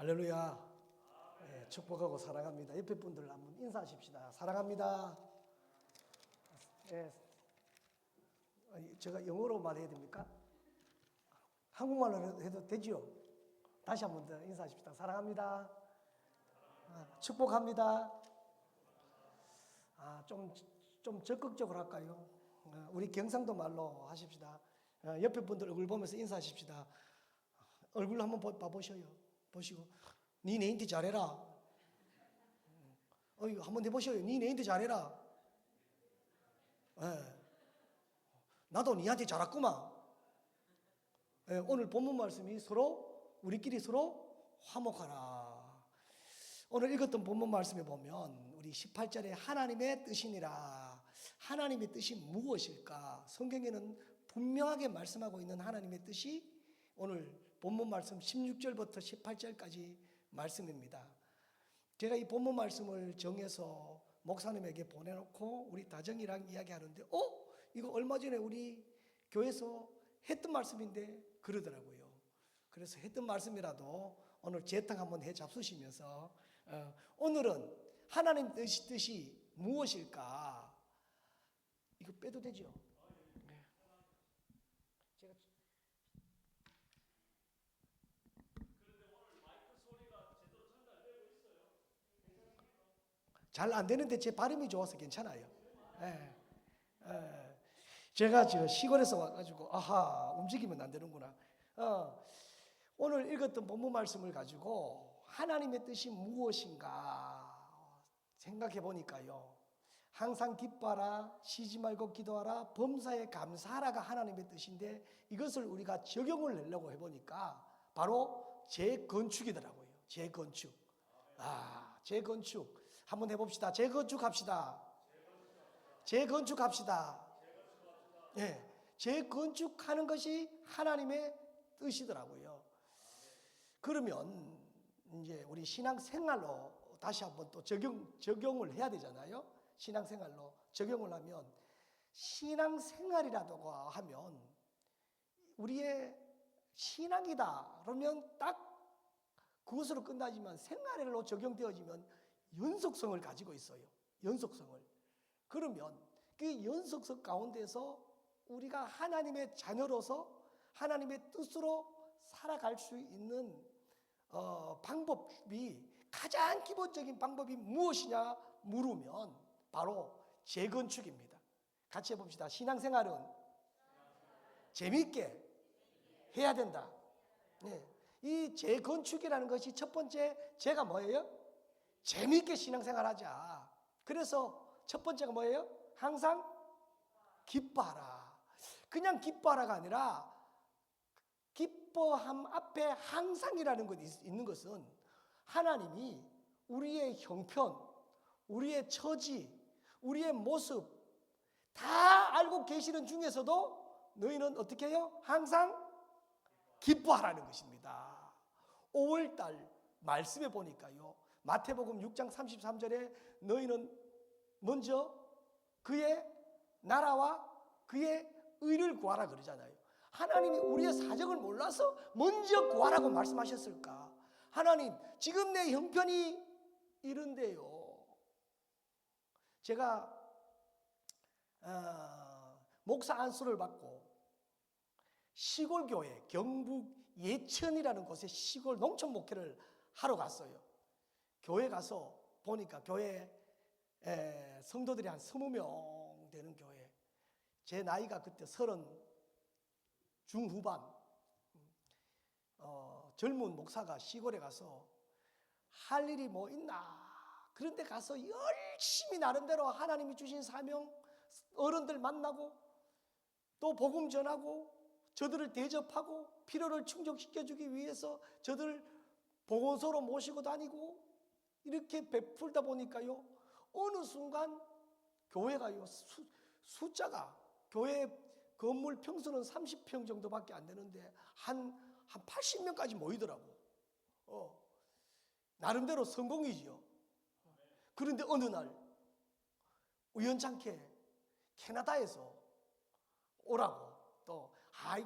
할렐루야. 예, 축복하고 사랑합니다. 옆에 분들 한번 인사하십시다. 사랑합니다. 예, 제가 영어로 말해야 됩니까? 한국말로 해도 되죠? 다시 한번 더 인사하십시다. 사랑합니다. 축복합니다. 좀 적극적으로 할까요? 우리 경상도 말로 하십시다. 옆에 분들 얼굴 보면서 인사하십시다. 얼굴 한번 봐보셔요. 보시고 니 내인트 잘해라. 한번 해보셔요. 니 내인트 잘해라. 나도 니한테 잘했구만. 오늘 본문 말씀이 우리끼리 서로 화목하라. 오늘 읽었던 본문 말씀에 보면 우리 18절에 하나님의 뜻이니라. 하나님의 뜻이 무엇일까? 성경에는 분명하게 말씀하고 있는 하나님의 뜻이 오늘 본문 말씀 16절부터 18절까지 말씀입니다. 제가 이 본문 말씀을 정해서 목사님에게 보내놓고 우리 다정이랑 이야기하는데 이거 얼마 전에 우리 교회에서 했던 말씀인데 그러더라고요. 그래서 했던 말씀이라도 오늘 재탕 한번 해 잡수시면서 오늘은 하나님 뜻이 무엇일까? 이거 빼도 되죠? 제가 잘 안 되는데 제 발음이 좋아서 괜찮아요. 제가 시골에서 와가지고 움직이면 안 되는구나. 오늘 읽었던 본문 말씀을 가지고 하나님의 뜻이 무엇인가 생각해 보니까요. 항상 기뻐하라, 쉬지 말고 기도하라, 범사에 감사하라가 하나님의 뜻인데 이것을 우리가 적용을 내려고 해보니까 바로 재건축이더라고요. 재건축. 재건축. 한번 해봅시다. 재건축합시다. 재건축합시다. 예, 재건축하는 것이 하나님의 뜻이더라고요. 그러면 이제 우리 신앙생활로 다시 한번 또 적용을 해야 되잖아요. 신앙생활로 적용을 하면 신앙생활이라고 하면 우리의 신앙이다 그러면 딱 그것으로 끝나지만 생활로 적용되어지면 연속성을 가지고 있어요. 연속성을. 그러면 그 연속성 가운데서 우리가 하나님의 자녀로서 하나님의 뜻으로 살아갈 수 있는 방법이 가장 기본적인 방법이 무엇이냐 물으면 바로 재건축입니다. 같이 해봅시다. 신앙생활은 재미있게 해야 된다. 네. 이 재건축이라는 것이 첫 번째 제가 뭐예요? 재미있게 신앙생활하자. 그래서 첫 번째가 뭐예요? 항상 기뻐하라. 그냥 기뻐하라가 아니라 기뻐함 앞에 항상이라는 것이 있는 것은 하나님이 우리의 형편, 우리의 처지, 우리의 모습 다 알고 계시는 중에서도 너희는 어떻게 해요? 항상 기뻐하라는 것입니다. 5월달 말씀에 보니까요. 마태복음 6장 33절에 너희는 먼저 그의 나라와 그의 의를 구하라 그러잖아요. 하나님이 우리의 사정을 몰라서 먼저 구하라고 말씀하셨을까? 하나님, 지금 내 형편이 이런데요. 제가 목사 안수를 받고 시골 교회 경북 예천이라는 곳에 시골 농촌 목회를 하러 갔어요. 교회 가서 보니까 교회 성도들이 한 20명 되는 교회. 제 나이가 그때 30 중후반. 젊은 목사가 시골에 가서 할 일이 뭐 있나? 그런데 가서 열심히 나름대로 하나님이 주신 사명, 어른들 만나고 또 복음 전하고 저들을 대접하고 필요를 충족시켜주기 위해서 저들을 보건소로 모시고 다니고 이렇게 베풀다 보니까요. 어느 순간 교회가요. 숫자가 교회 건물 평수는 30평 정도밖에 안 되는데 한 80명까지 모이더라고. 나름대로 성공이지요. 그런데 어느 날 우연찮게 캐나다에서 오라고 또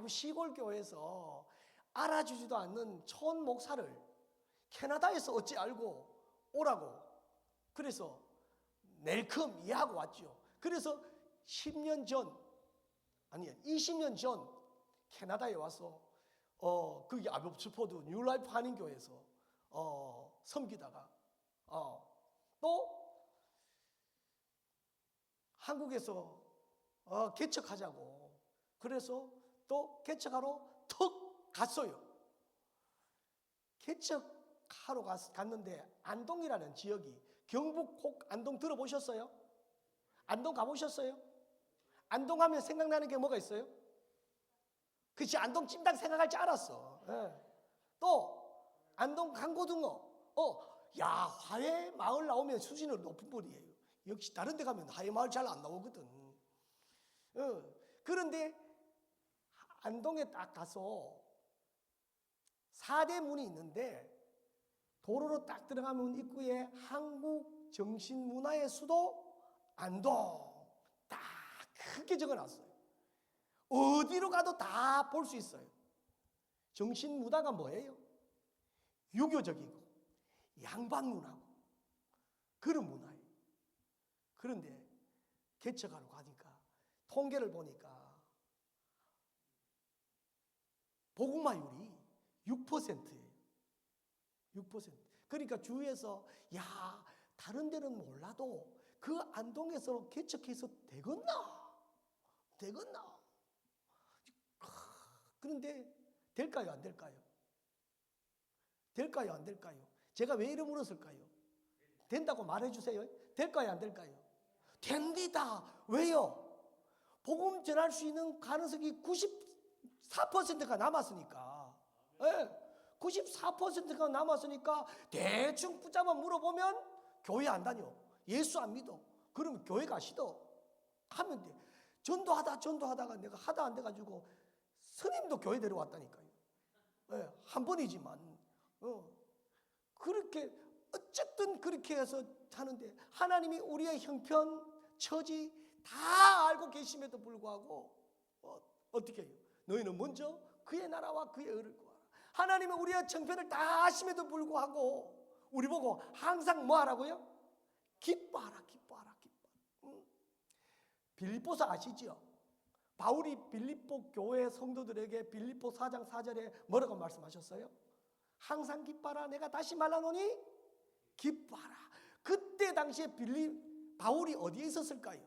시골 교회에서 알아주지도 않는 촌 목사를 캐나다에서 어찌 알고 오라고. 그래서 넬컴 이해하고 왔죠. 그래서 10년 전, 아니 20년 전 캐나다에 와서 거기 아홉스포드 뉴라이프 한인교회에서 섬기다가 또 한국에서 개척하자고. 그래서 또 개척하러 턱 갔어요. 개척하러 갔는데 안동이라는 지역이 경북 혹 안동 들어보셨어요? 안동 가보셨어요? 안동 하면 생각나는 게 뭐가 있어요? 그치, 안동 찜닭 생각할 줄 알았어. 예. 또 안동 강고등어. 야, 화해 마을 나오면 수준이 높은 분이에요. 역시 다른 데 가면 화해 마을 잘 안 나오거든. 그런데 안동에 딱 가서 4대 문이 있는데 도로로 딱 들어가면 입구에 한국 정신문화의 수도 안동 딱 크게 적어놨어요. 어디로 가도 다 볼 수 있어요. 정신문화가 뭐예요? 유교적이고 양반문화고 그런 문화예요. 그런데 개척하러 가니까 통계를 보니까 복음화율이 6%예요. 6%. 그러니까 주위에서 야, 다른 데는 몰라도 그 안동에서 개척해서 되겠나? 그런데 될까요? 안 될까요? 될까요? 안 될까요? 제가 왜 이래 물었을까요? 된다고 말해주세요. 될까요? 안 될까요? 됩니다. 왜요? 복음 전할 수 있는 가능성이 94%가 남았으니까. 94%가 남았으니까 대충 붙잡아 물어보면 교회 안 다녀. 예수 안 믿어. 그러면 교회 가시더. 하면 돼. 전도하다가 내가 하다 안 돼가지고 스님도 교회 데려왔다니까요. 한 번이지만. 그렇게 어쨌든 그렇게 해서 하는데 하나님이 우리의 형편, 처지 다 알고 계심에도 불구하고 어떻게 해요? 너희는 먼저 그의 나라와 그의 의를 구하라. 하나님은 우리의 형편을 다 아심에도 불구하고 우리 보고 항상 뭐 하라고요? 기뻐하라. 빌립보서 아시죠? 바울이 빌립보 교회 성도들에게 빌립보 4장 4절에 뭐라고 말씀하셨어요? 항상 기뻐하라. 내가 다시 말하노니 기뻐하라. 그때 당시에 바울이 어디에 있었을까요?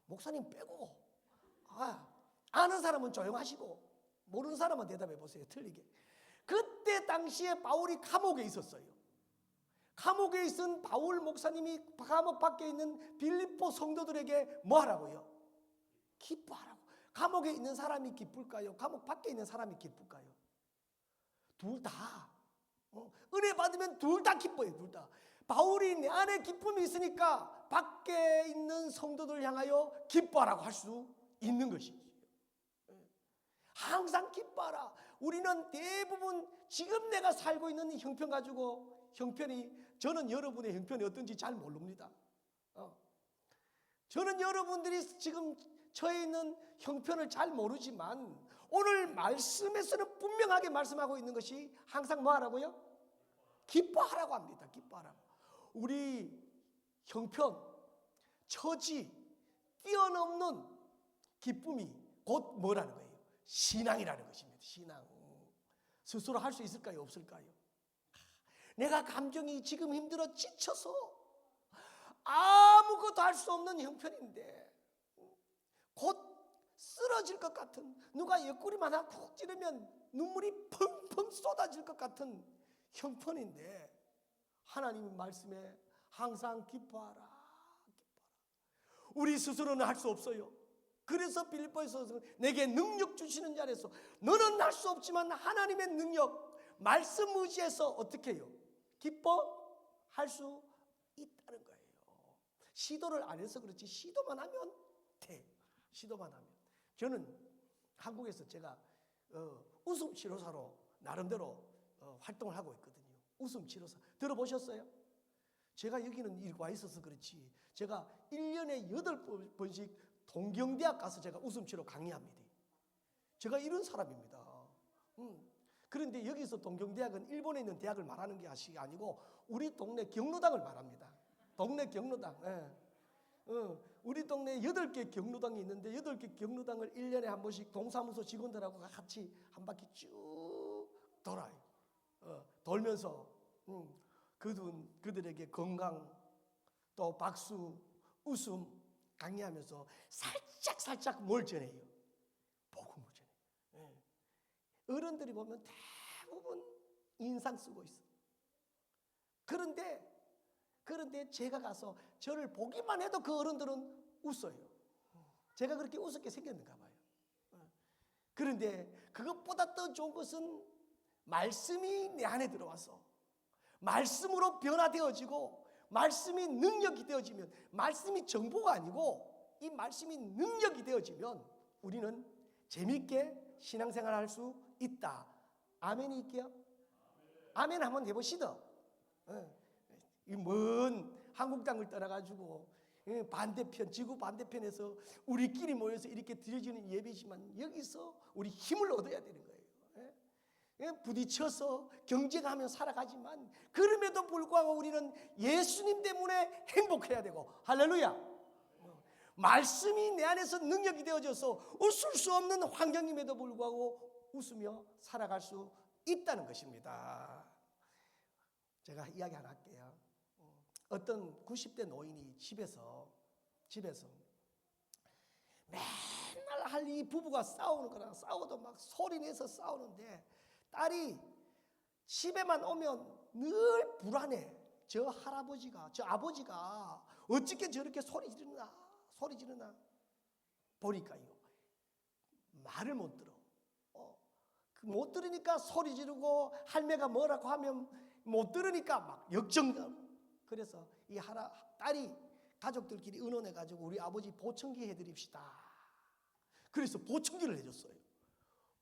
목사님 빼고 아는 사람은 조용하시고 모르는 사람은 대답해 보세요. 틀리게. 그때 당시에 바울이 감옥에 있었어요. 감옥에 있은 바울 목사님이 감옥 밖에 있는 빌립보 성도들에게 뭐 하라고요? 기뻐하라고. 감옥에 있는 사람이 기쁠까요? 감옥 밖에 있는 사람이 기쁠까요? 둘 다. 은혜 받으면 둘 다 기뻐요. 둘 다. 바울이 내 안에 기쁨이 있으니까 밖에 있는 성도들 향하여 기뻐하라고 할 수 있는 것이지. 항상 기뻐하라. 우리는 대부분 지금 내가 살고 있는 형편 가지고 저는 여러분의 형편이 어떤지 잘 모릅니다. 저는 여러분들이 지금 처해 있는 형편을 잘 모르지만 오늘 말씀에서는 분명하게 말씀하고 있는 것이 항상 뭐 하라고요? 기뻐하라고 합니다. 기뻐하라고. 우리 형편, 처지, 뛰어넘는 기쁨이 곧 뭐라는 거예요? 신앙이라는 것입니다. 신앙. 스스로 할 수 있을까요? 없을까요? 내가 감정이 지금 힘들어 지쳐서 아무것도 할 수 없는 형편인데 곧 쓰러질 것 같은, 누가 옆구리만 하나 쿡 찌르면 눈물이 펑펑 쏟아질 것 같은 형편인데 하나님 말씀에 항상 기뻐하라. 우리 스스로는 할 수 없어요. 그래서 빌립보에서 내게 능력 주시는 자리에서 너는 할 수 없지만 하나님의 능력 말씀 의지해서 어떻게 해요? 기뻐할 수 있다는 거예요. 시도를 안 해서 그렇지 시도만 하면 돼. 시도만 하면. 저는 한국에서 제가 웃음 치료사로 나름대로 활동을 하고 있거든요. 웃음 치료사 들어보셨어요? 제가 여기는 와 있어서 그렇지 제가 1년에 8번씩 동경대학 가서 제가 웃음 치료 강의합니다. 제가 이런 사람입니다. 그런데 여기서 동경대학은 일본에 있는 대학을 말하는 게 아니고 우리 동네 경로당을 말합니다. 동네 경로당. 우리 동네에 8개 경로당이 있는데 8개 경로당을 1년에 한 번씩 동사무소 직원들하고 같이 한 바퀴 쭉 돌아요. 돌면서 그들에게 건강, 또 박수, 웃음 강의하면서 살짝 뭘 전해요? 복음을 전해요. 어른들이 보면 대부분 인상 쓰고 있어. 그런데 제가 가서 저를 보기만 해도 그 어른들은 웃어요. 제가 그렇게 우습게 생겼는가 봐요. 그런데 그것보다 더 좋은 것은 말씀이 내 안에 들어와서 말씀으로 변화되어지고 말씀이 능력이 되어지면, 말씀이 정보가 아니고 이 말씀이 능력이 되어지면 우리는 재미있게 신앙생활을 할 수 있다. 아멘이 있게요? 아멘 한번 해보시죠. 이 먼 한국 땅을 떠나가지고 반대편, 지구 반대편에서 우리끼리 모여서 이렇게 드려지는 예배지만 여기서 우리 힘을 얻어야 되는 거예요. 부딪혀서 경쟁하며 살아가지만 그럼에도 불구하고 우리는 예수님 때문에 행복해야 되고, 할렐루야. 말씀이 내 안에서 능력이 되어져서 웃을 수 없는 환경임에도 불구하고 웃으며 살아갈 수 있다는 것입니다. 제가 이야기 하나 할게요. 어떤 90대 노인이 집에서 맨날 할 이 부부가 싸우는 거랑 싸워도 막 소리내서 싸우는데 딸이 집에만 오면 늘 불안해. 저 할아버지가, 저 아버지가 어떻게 저렇게 소리 지르나 보니까요, 말을 못 들어. 못 들으니까 소리 지르고, 할매가 뭐라고 하면 못 들으니까 막 역정감. 그래서 이 딸이 가족들끼리 의논해가지고 우리 아버지 보청기 해드립시다. 그래서 보청기를 해줬어요.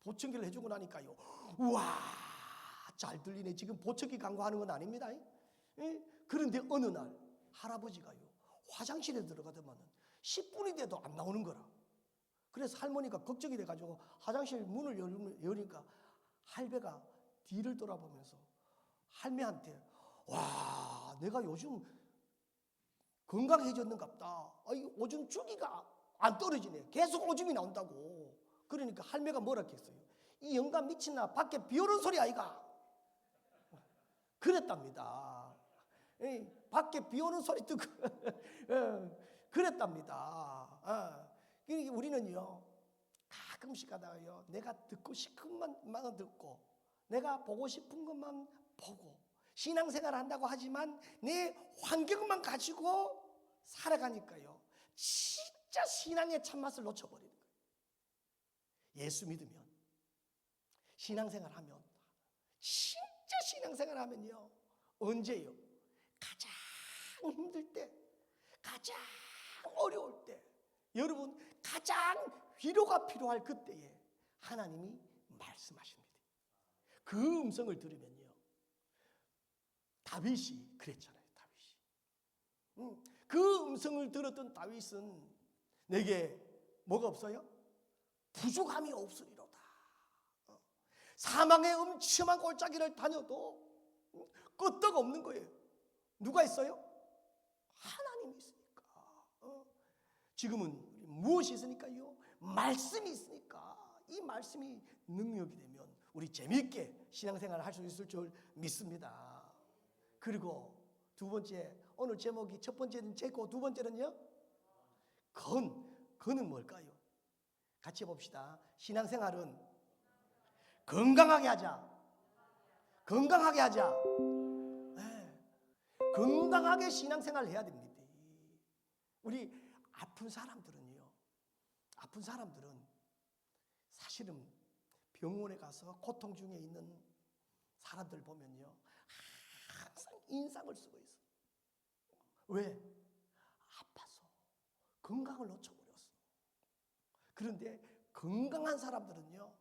보청기를 해주고 나니까요, 우와, 잘 들리네. 지금 보청기 광고하는 건 아닙니다. 그런데 어느 날 할아버지가요, 화장실에 들어가더만 10분이 돼도 안 나오는 거라. 그래서 할머니가 걱정이 돼가지고 화장실 문을 여니까 할배가 뒤를 돌아보면서 할매한테, 와, 내가 요즘 건강해졌는갑다. 오줌 주기가 안 떨어지네. 계속 오줌이 나온다고. 그러니까 할매가 뭐라 했어요? 이 영감 미친나, 밖에 비 오는 소리 아이가? 그랬답니다. 밖에 비 오는 소리 듣고 그랬답니다. 우리는요, 가끔씩 하다가요, 내가 듣고 싶은 것만 듣고, 내가 보고 싶은 것만 보고 신앙생활 한다고 하지만 내 환경만 가지고 살아가니까요, 진짜 신앙의 참맛을 놓쳐버리는 거예요. 예수 믿으면, 신앙생활 하면, 진짜 신앙생활 하면요, 언제요? 가장 힘들 때, 가장 어려울 때, 여러분 가장 위로가 필요할 그때에 하나님이 말씀하십니다. 그 음성을 들으면요, 다윗이 그랬잖아요. 그 음성을 들었던 다윗은 내게 뭐가 없어요? 부족함이 없으리로다. 사망의 음침한 골짜기를 다녀도 끄떡 없는 거예요. 누가 있어요? 하나님이 있으니까. 지금은 무엇이 있으니까요? 말씀이 있으니까. 이 말씀이 능력이 되면 우리 재미있게 신앙생활을 할 수 있을 줄 믿습니다. 그리고 두 번째, 오늘 제목이 첫 번째는 재고, 두 번째는요, 건은 뭘까요? 같이 봅시다. 신앙생활은 건강하게 하자. 건강하게 하자. 네. 건강하게 신앙생활을 해야 됩니다. 우리 아픈 사람들은 사실은 병원에 가서 고통 중에 있는 사람들 보면요, 항상 인상을 쓰고 있어. 왜? 아파서 건강을 놓쳐버렸어. 그런데 건강한 사람들은요,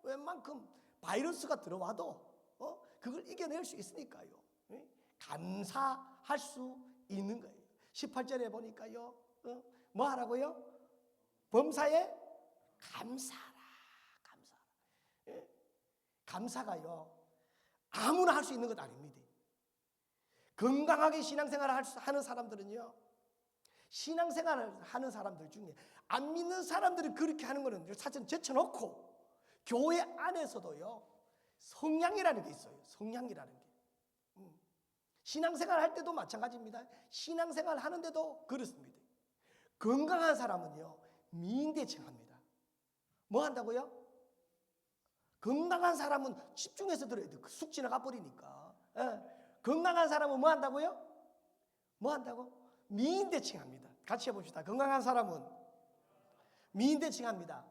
웬만큼 바이러스가 들어와도 그걸 이겨낼 수 있으니까요, 감사할 수 있는 거예요. 18절에 보니까요, 뭐 하라고요? 범사에 감사하라. 감사가요, 아무나 할 수 있는 것 아닙니다. 건강하게 신앙생활을 하는 사람들은요, 신앙생활을 하는 사람들 중에 안 믿는 사람들이 그렇게 하는 거는 사실 제쳐놓고 교회 안에서도요, 성향이라는 게 있어요. 성향이라는 게. 신앙생활 할 때도 마찬가지입니다. 신앙생활 하는데도 그렇습니다. 건강한 사람은요, 미인대칭합니다. 뭐 한다고요? 건강한 사람은 집중해서 들어야 돼요. 쑥 지나가 버리니까. 건강한 사람은 뭐 한다고요? 뭐 한다고? 미인대칭합니다. 같이 해봅시다. 건강한 사람은 미인대칭합니다.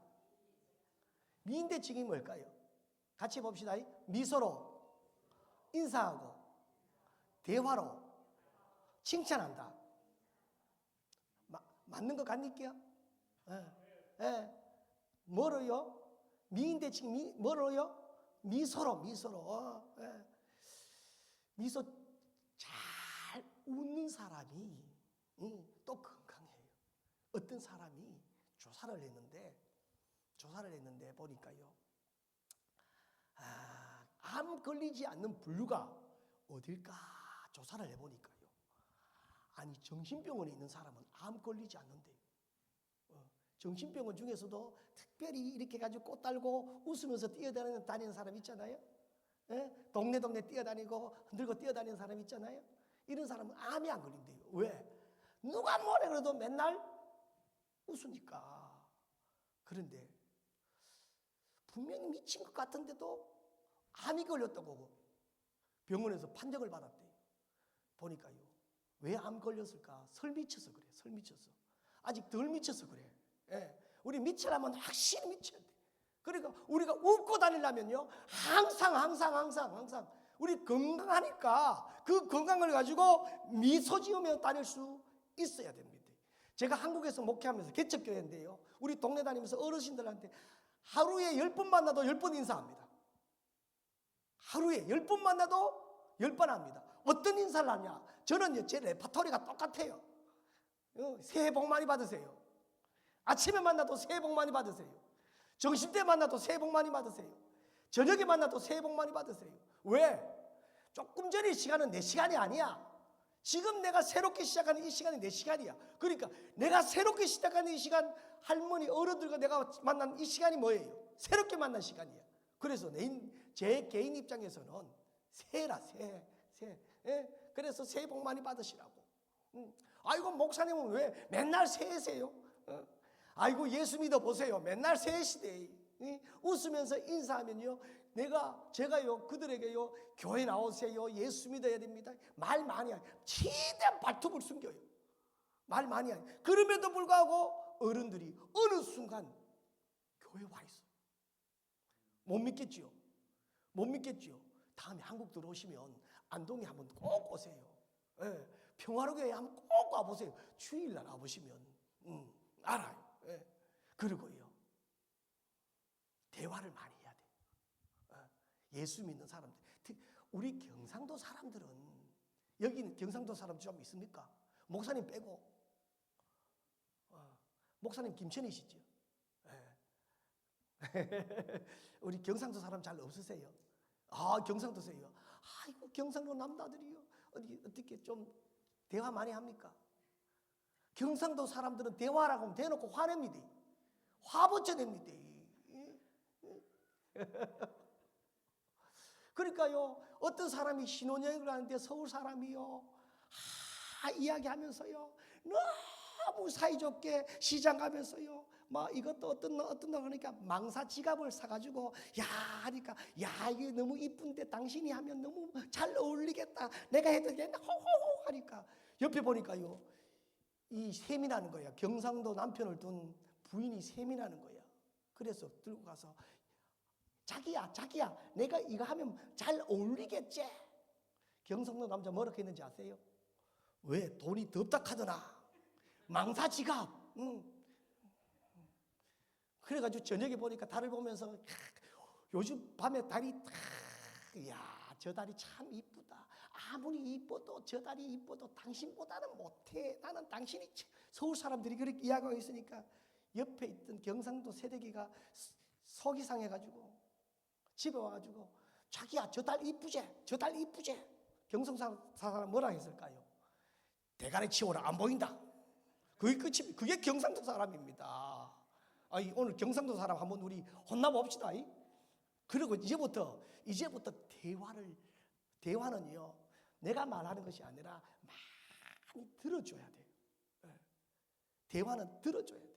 미인대칭이 뭘까요? 같이 해봅시다. 미소로 인사하고 대화로 칭찬한다. 맞는 것 같니까요? 뭐로요? 미인대칭 뭐로요? 미소로. 미소 잘 웃는 사람이 또 건강해요. 어떤 사람이 조사를 했는데 보니까요, 암 걸리지 않는 분류가 어딜까 조사를 해보니까요, 아니 정신병원에 있는 사람은 암 걸리지 않는데요. 정신병원 중에서도 특별히 이렇게 가지고 꽃 달고 웃으면서 뛰어다니는 사람 있잖아요. 동네 뛰어다니고 흔들고 뛰어다니는 사람 있잖아요. 이런 사람은 암이 안 걸린대요. 왜? 누가 뭐래 그래도 맨날 웃으니까. 그런데 분명히 미친 것 같은데도 암이 걸렸다고 병원에서 판정을 받았대요. 보니까요, 왜 암 걸렸을까? 설 미쳐서 그래. 설 미쳐서. 아직 덜 미쳐서 그래. 우리 미치려면 확실히 미쳐야 돼. 그러니까 우리가 웃고 다니려면요, 항상 우리 건강하니까 그 건강을 가지고 미소 지으며 다닐 수 있어야 됩니다. 제가 한국에서 목회하면서 개척교회인데요, 우리 동네 다니면서 어르신들한테 하루에 10번 만나도 10번 인사합니다. 하루에 10번 만나도 10번 합니다. 어떤 인사를 하냐? 저는요, 제 레파토리가 똑같아요. 새해 복 많이 받으세요. 아침에 만나도 새해 복 많이 받으세요. 점심때 만나도 새해 복 많이 받으세요. 저녁에 만나도 새해 복 많이 받으세요. 왜? 조금 전의 시간은 내 시간이 아니야. 지금 내가 새롭게 시작하는 이 시간이 내 시간이야. 그러니까 내가 새롭게 시작하는 이 시간, 할머니 어른들과 내가 만난 이 시간이 뭐예요? 새롭게 만난 시간이야. 그래서 제 개인 입장에서는 새해라, 새해. 그래서 새해 복 많이 받으시라고. 아이고 목사님은 왜 맨날 새해세요? 아이고 예수 믿어 보세요. 맨날 새해 시대에 웃으면서 인사하면요, 제가요 그들에게요, 교회 나오세요, 예수 믿어야 됩니다, 말 많이 해요. 최대한 발톱을 숨겨요. 말 많이 해요. 그럼에도 불구하고 어른들이 어느 순간 교회 와 있어. 못 믿겠지요. 다음에 한국 들어오시면 안동에 한번 꼭 오세요. 평화로교회 한번 꼭 와보세요. 주일날 와보시면 알아요. 그리고요, 대화를 많이 해야 돼요. 예수 믿는 사람들, 우리 경상도 사람들은, 여기는 경상도 사람 좀 있습니까? 목사님 빼고. 목사님 김천이시죠? 우리 경상도 사람 잘 없으세요? 경상도세요? 아이고 경상도 남자들이요, 어떻게 좀 대화 많이 합니까? 경상도 사람들은 대화라고 하면 대놓고 화냅니다. 화버쳐냅니다. 그러니까요, 어떤 사람이 신혼여행을 가는데 서울 사람이요, 이야기하면서요, 너무 사이좋게 시장 가면서요, 막 이것도 어떤 거 그러니까 망사 지갑을 사가지고 하니까, 이게 너무 이쁜데 당신이 하면 너무 잘 어울리겠다, 내가 해도 되겠나, 호호호 하니까 옆에 보니까요, 이 세미나는 거야. 경상도 남편을 둔 부인이 세미나는 거야. 그래서 들고 가서 자기야 내가 이거 하면 잘 어울리겠지? 경상도 남자 뭐라고 했는지 아세요? 왜? 돈이 덥다 카더나 망사 지갑. 그래가지고 저녁에 보니까 달을 보면서 요즘 밤에 달이 저 달이 참 이쁘다. 아무리 이뻐도 저 달이 이뻐도 당신보다는 못해. 나는 당신이 서울 사람들이 그렇게 이야기하고 있으니까 옆에 있던 경상도 새내기가 속이 상해가지고 집에 와가지고 자기야 저 달 이쁘지? 저 달 이쁘지? 경상도 사람 뭐라 했을까요? 대가리 치워라 안 보인다. 그게 끝이, 그게 경상도 사람입니다. 아니, 오늘 경상도 사람 한번 우리 혼나봅시다. 그리고 이제부터 대화는요 내가 말하는 것이 아니라 많이 들어줘야 돼요. 대화는 들어줘야 돼요.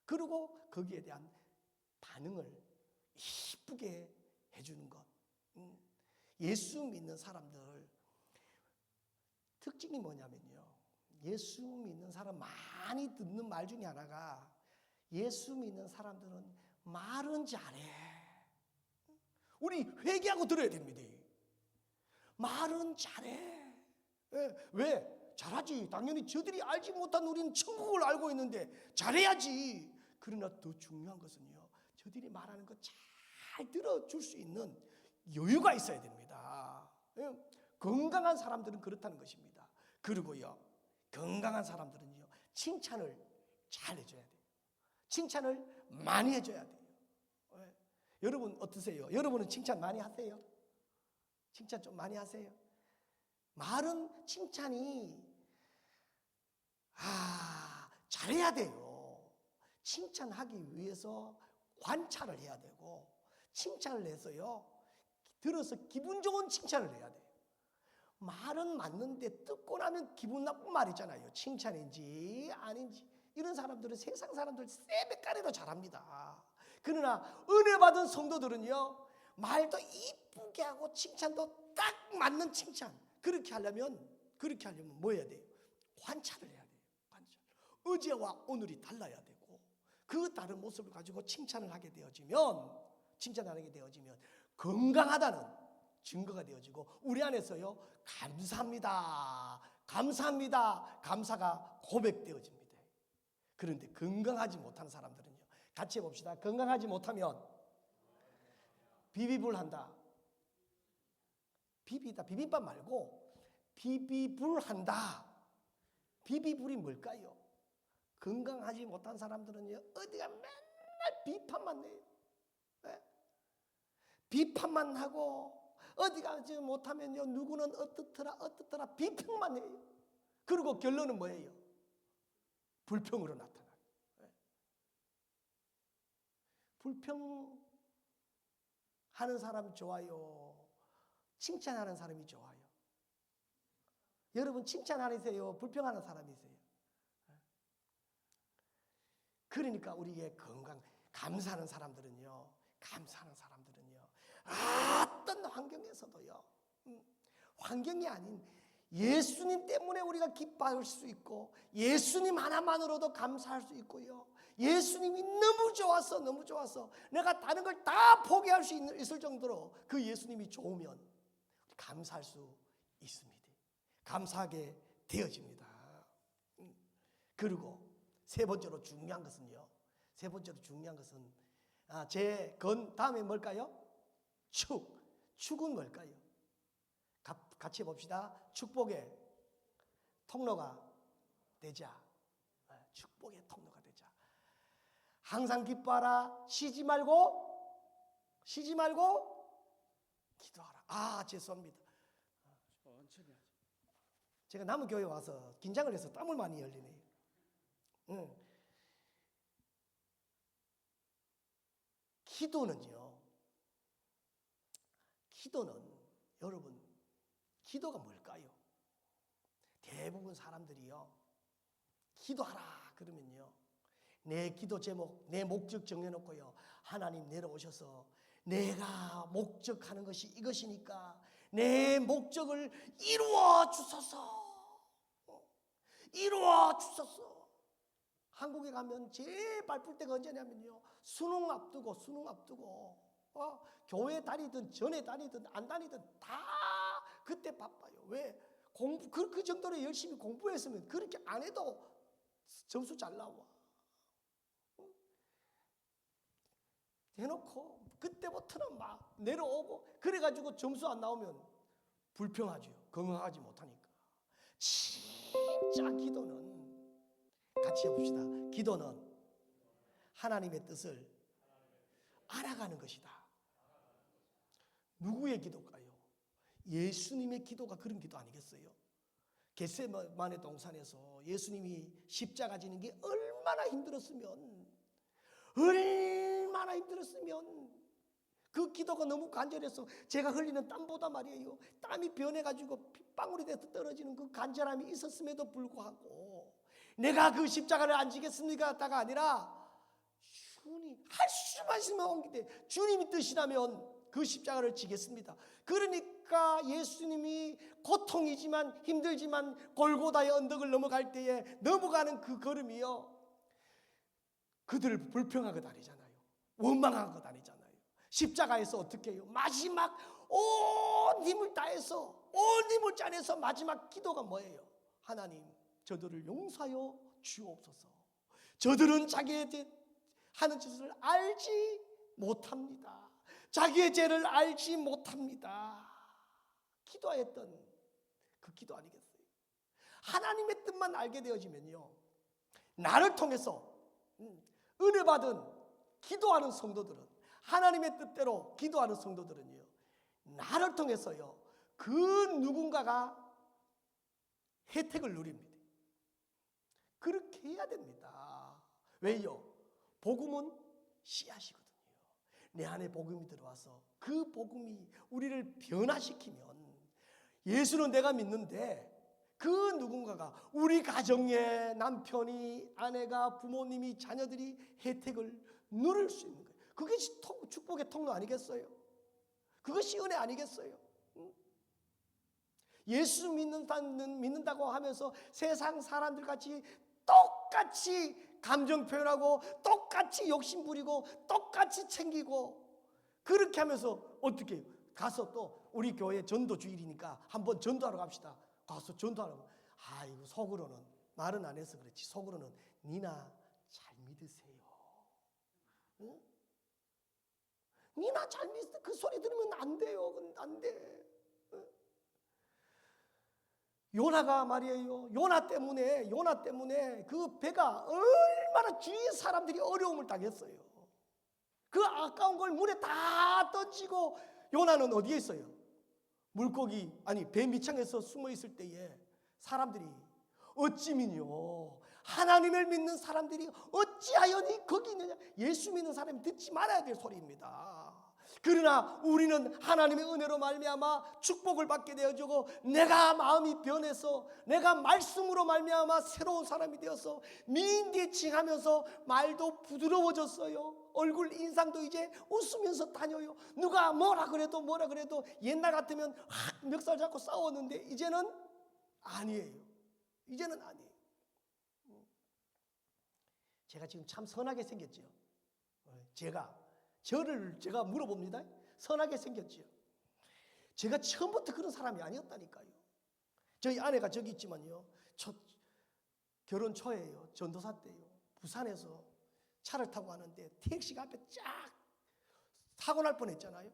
그리고 거기에 대한 반응을 이쁘게 해주는 것. 예수 믿는 사람들 특징이 뭐냐면요, 예수 믿는 사람 많이 듣는 말 중에 하나가, 예수 믿는 사람들은 말은 잘해. 우리 회개하고 들어야 됩니다. 말은 잘해. 왜? 잘하지. 당연히 저들이 알지 못한 우리는 천국을 알고 있는데 잘해야지. 그러나 더 중요한 것은요, 저들이 말하는 거 잘 들어줄 수 있는 여유가 있어야 됩니다. 건강한 사람들은 그렇다는 것입니다. 그리고요, 건강한 사람들은요, 칭찬을 잘 해줘야 돼요. 칭찬을 많이 해줘야 돼요. 여러분 어떠세요? 여러분은 칭찬 많이 하세요? 칭찬 좀 많이 하세요? 말은 칭찬이 잘해야 돼요. 칭찬하기 위해서 관찰을 해야 되고, 칭찬을 해서요 들어서 기분 좋은 칭찬을 해야 돼요. 말은 맞는데 듣고 나면 기분 나쁜 말이잖아요. 칭찬인지 아닌지. 이런 사람들은 세상 사람들 세배까리도 잘합니다. 그러나 은혜 받은 성도들은요, 말도 이쁘게 하고 칭찬도 딱 맞는 칭찬. 그렇게 하려면 뭐 해야 돼요? 관찰을 해야 돼요. 관찰. 어제와 오늘이 달라야 되고, 그 다른 모습을 가지고 칭찬을 하게 되어지면 건강하다는 증거가 되어지고, 우리 안에서요 감사합니다, 감사가 고백되어집니다. 그런데 건강하지 못한 사람들은요, 같이 해봅시다. 건강하지 못하면 비비불한다. 비빔밥 말고 비비불한다. 비비불이 뭘까요? 건강하지 못한 사람들은요, 어디가 맨날 비판만 내요. 비판만 하고, 어디 가지 못하면요, 누구는 어떻더라 비평만 해요. 그리고 결론은 뭐예요? 불평으로 나타나요. 불평하는 사람 좋아요? 칭찬하는 사람이 좋아요? 여러분 칭찬하세요? 불평하는 사람이세요? 그러니까 우리의 감사하는 사람들은요, 어떤 환경에서도요, 환경이 아닌 예수님 때문에 우리가 기뻐할 수 있고, 예수님 하나만으로도 감사할 수 있고요, 예수님이 너무 좋아서 내가 다른 걸 다 포기할 수 있을 정도로 그 예수님이 좋으면 감사할 수 있습니다. 감사하게 되어집니다. 그리고 세 번째로 중요한 것은 다음에 뭘까요? 축은 뭘까요? 같이 봅시다. 축복의 통로가 되자. 축복의 통로가 되자. 항상 기뻐하라. 쉬지 말고 기도하라. 죄송합니다. 천천히 하죠. 제가 남은 교회 와서 긴장을 해서 땀을 많이 흘리네요. 기도는 여러분, 기도가 뭘까요? 대부분 사람들이요, 기도하라 그러면요, 내 기도 제목, 내 목적 정해놓고요, 하나님 내려오셔서 내가 목적하는 것이 이것이니까 내 목적을 이루어 주소서. 한국에 가면 제일 바쁠 때가 언제냐면요, 수능 앞두고 교회 다니든 전에 다니든 안 다니든 다 그때 바빠요. 왜? 그 정도로 열심히 공부했으면 그렇게 안 해도 점수 잘 나와. 해놓고 그때부터는 막 내려오고, 그래가지고 점수 안 나오면 불평하죠. 건강하지 못하니까. 진짜 기도는, 같이 해봅시다. 기도는 하나님의 뜻을 알아가는 것이다. 누구의 기도일까요? 예수님의 기도가 그런 기도 아니겠어요? 겟세마네 동산에서 예수님이 십자가 지는 게 얼마나 힘들었으면 그 기도가 너무 간절해서 제가 흘리는 땀보다 말이에요, 땀이 변해가지고 핏방울이 돼서 떨어지는 그 간절함이 있었음에도 불구하고 내가 그 십자가를 안 지겠습니까가 아니라 주님 할 수만 있으면 옮기되 주님이 뜻이라면 그 십자가를 지겠습니다. 그러니까 예수님이 고통이지만 힘들지만 골고다의 언덕을 넘어갈 때에 넘어가는 그 걸음이요, 그들을 불평하고 다니잖아요. 원망하고 다니잖아요. 십자가에서 어떻게 해요? 마지막 온 힘을 다해서 온 힘을 짜내서 마지막 기도가 뭐예요? 하나님, 저들을 용서하여 주옵소서. 저들은 자기의 하는 짓을 알지 못합니다. 자기의 죄를 알지 못합니다. 기도했던 그 기도 아니겠어요? 하나님의 뜻만 알게 되어지면요, 나를 통해서 은혜 받은 기도하는 성도들은, 하나님의 뜻대로 기도하는 성도들은요, 나를 통해서요 그 누군가가 혜택을 누립니다. 그렇게 해야 됩니다. 왜요? 복음은 씨앗이거든요. 내 안에 복음이 들어와서 그 복음이 우리를 변화시키면, 예수는 내가 믿는데 그 누군가가, 우리 가정에 남편이, 아내가, 부모님이, 자녀들이 혜택을 누릴 수 있는 거예요. 그것이 축복의 통로 아니겠어요? 그것이 은혜 아니겠어요? 예수 믿는다고 하면서 세상 사람들 같이 똑같이 감정 표현하고 똑같이 욕심 부리고 똑같이 챙기고 그렇게 하면서 어떻게 해요? 가서 또 우리 교회 전도 주일이니까 한번 전도하러 갑시다. 가서 전도하라고. 아이고, 속으로는 말은 안 해서 그렇지, 속으로는 니나 잘 믿으세요. 응? 니나 잘 믿으세요. 그 소리 들으면 안 돼요. 안 돼. 응? 요나가 말이에요, 요나 때문에 그 배가 얼마나 주위의 사람들이 어려움을 당했어요. 그 아까운 걸 물에 다 던지고 요나는 어디에 있어요? 물고기, 아니 배 밑창에서 숨어 있을 때에 사람들이 어찌면요, 하나님을 믿는 사람들이 어찌하여니 거기 있느냐, 예수 믿는 사람이 듣지 말아야 될 소리입니다. 그러나 우리는 하나님의 은혜로 말미암아 축복을 받게 되어지고, 내가 마음이 변해서 내가 말씀으로 말미암아 새로운 사람이 되어서 미인대칭하면서 말도 부드러워졌어요. 얼굴 인상도 이제 웃으면서 다녀요. 누가 뭐라 그래도 옛날 같으면 멱살 잡고 싸웠는데 이제는 아니에요. 이제는 아니에요. 제가 지금 참 선하게 생겼죠. 제가 물어봅니다. 선하게 생겼지요. 제가 처음부터 그런 사람이 아니었다니까요. 저희 아내가 저기 있지만요, 결혼 초에요, 전도사 때요, 부산에서 차를 타고 가는데 택시가 앞에 쫙 사고 날 뻔했잖아요.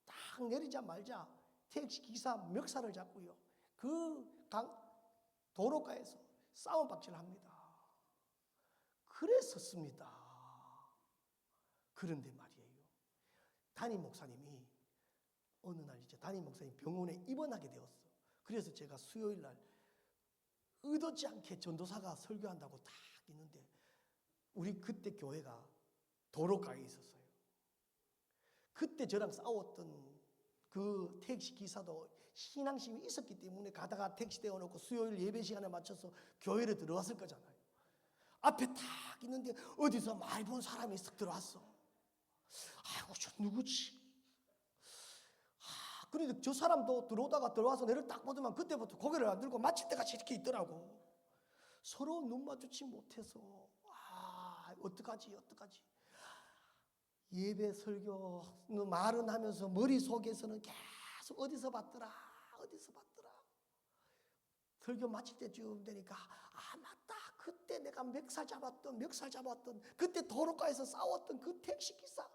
딱 내리자마자 택시 기사 멱살을 잡고요, 그 도로가에서 싸움박질을 합니다. 그랬었습니다. 그런데 말이에요, 담임 목사님이 어느 날 이제 담임 목사님 병원에 입원하게 되었어. 그래서 제가 수요일 날 의도치 않게 전도사가 설교한다고 딱 있는데, 우리 그때 교회가 도로가에 있었어요. 그때 저랑 싸웠던 그 택시 기사도 신앙심이 있었기 때문에 가다가 택시 대어놓고 수요일 예배 시간에 맞춰서 교회를 들어왔을 거잖아요. 앞에 딱 있는데 어디서 말 본 사람이 쓱 들어왔어. 아이고, 저 누구지? 그런데 저 사람도 들어와서 내를 딱 보더만 그때부터 고개를 안 들고 마칠 때까지 이렇게 있더라고. 서로 눈 마주치 못해서 어떡하지? 예배 설교 말은 하면서 머릿속에서는 계속 어디서 봤더라. 설교 마칠 때쯤 되니까 맞다, 그때 내가 멱살 잡았던 그때 도로가에서 싸웠던 그 택시기사,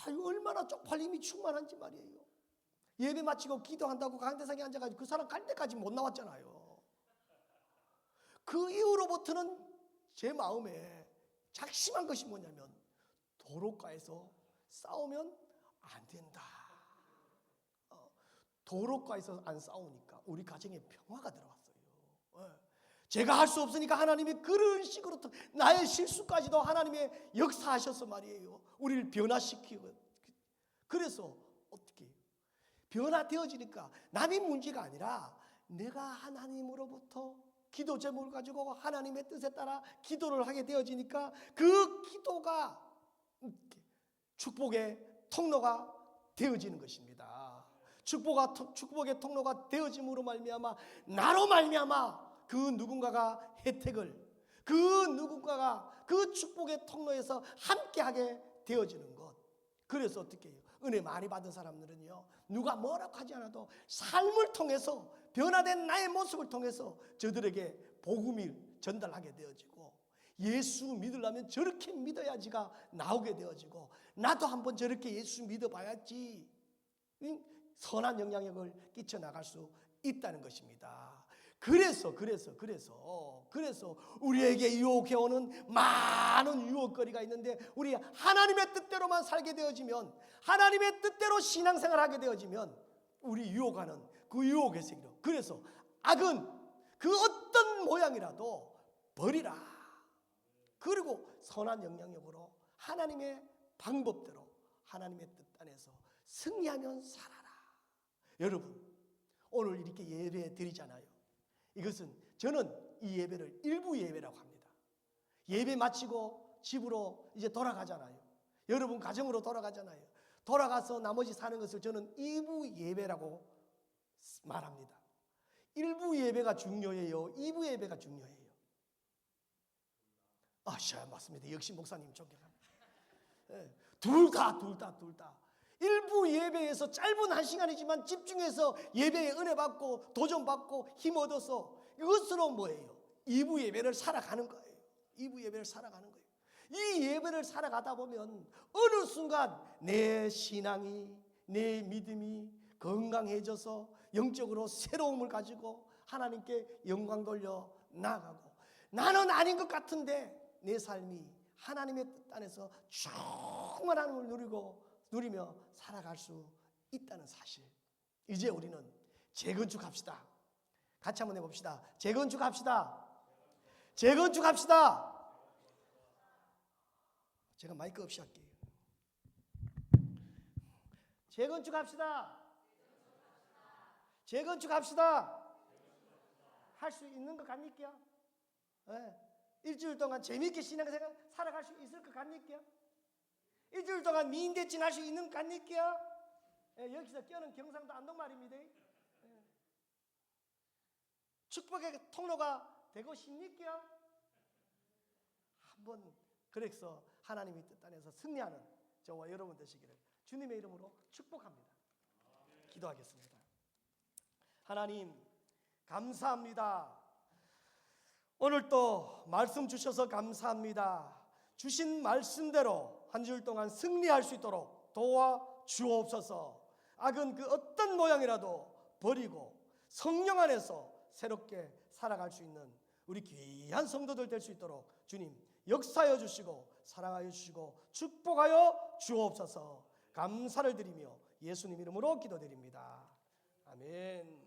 얼마나 쪽팔림이 충만한지 말이에요. 예배 마치고 기도한다고 강대상에 앉아가지고 그 사람 갈 때까지 못 나왔잖아요. 그 이후로부터는 제 마음에 작심한 것이 뭐냐면, 도로가에서 싸우면 안 된다. 도로가에서 안 싸우니까 우리 가정에 평화가 들어왔어요. 제가 할 수 없으니까 하나님이 그런 식으로 나의 실수까지도 하나님의 역사하셔서 말이에요. 우리를 변화시키고. 그래서 어떻게 해요? 변화되어지니까 남의 문제가 아니라 내가 하나님으로부터 기도 제목을 가지고 하나님의 뜻에 따라 기도를 하게 되어지니까 그 기도가 축복의 통로가 되어지는 것입니다. 축복의 통로가 되어짐으로 말미암아 나로 말미암아 그 누군가가 혜택을 그 누군가가 그 축복의 통로에서 함께하게 되어지는 것. 그래서 어떻게 해요? 은혜 많이 받은 사람들은요, 누가 뭐라고 하지 않아도 삶을 통해서 변화된 나의 모습을 통해서 저들에게 복음을 전달하게 되어지고, 예수 믿으려면 저렇게 믿어야지가 나오게 되어지고, 나도 한번 저렇게 예수 믿어봐야지 선한 영향력을 끼쳐나갈 수 있다는 것입니다. 그래서 우리에게 유혹해오는 많은 유혹거리가 있는데, 우리 하나님의 뜻대로만 살게 되어지면, 하나님의 뜻대로 신앙생활하게 되어지면 우리 유혹하는 그 유혹의 세계로, 그래서 악은 그 어떤 모양이라도 버리라. 그리고 선한 영향력으로 하나님의 방법대로 하나님의 뜻 안에서 승리하면 살아라. 여러분, 오늘 이렇게 예배 드리잖아요. 이것은, 저는 이 예배를 일부 예배라고 합니다. 예배 마치고 집으로 이제 돌아가잖아요. 여러분 가정으로 돌아가잖아요. 돌아가서 나머지 사는 것을 저는 2부 예배라고 말합니다. 1부 예배가 중요해요? 2부 예배가 중요해요? 맞습니다. 역시 목사님 존경합니다. 둘 다. 1부 예배에서 짧은 1시간이지만 집중해서 예배에 은혜 받고 도전 받고 힘 얻어서 이것으로 뭐예요? 2부 예배를 살아가는 거예요. 2부 예배를 살아가는 거예요. 이 예배를 살아가다 보면 어느 순간 내 신앙이, 내 믿음이 건강해져서 영적으로 새로움을 가지고 하나님께 영광 돌려 나아가고, 나는 아닌 것 같은데 내 삶이 하나님의 뜻 안에서 충만함을 누리며 살아갈 수 있다는 사실. 이제 우리는 재건축합시다. 같이 한번 해봅시다. 재건축합시다. 재건축합시다. 제가 마이크 없이 할게요. 재건축합시다. 재건축합시다. 할 수 있는 것 같니까? 일주일 동안 재미있게 신앙생활 살아갈 수 있을 것 같니까? 일주일 동안 미인대칭 할 수 있는 것 같니까? 여기서 껴는 경상도 안동 말입니다. 축복의 통로가 되고 싶니까? 한번 그래서 하나님의 뜻 안에서 승리하는 저와 여러분 되시기를 주님의 이름으로 축복합니다. 기도하겠습니다. 하나님 감사합니다. 오늘 또 말씀 주셔서 감사합니다. 주신 말씀대로 한 주일 동안 승리할 수 있도록 도와주옵소서. 악은 그 어떤 모양이라도 버리고 성령 안에서 새롭게 살아갈 수 있는 우리 귀한 성도들 될 수 있도록 주님 역사하여 주시고 사랑하여 주시고 축복하여 주옵소서. 감사를 드리며 예수님 이름으로 기도드립니다. 아멘.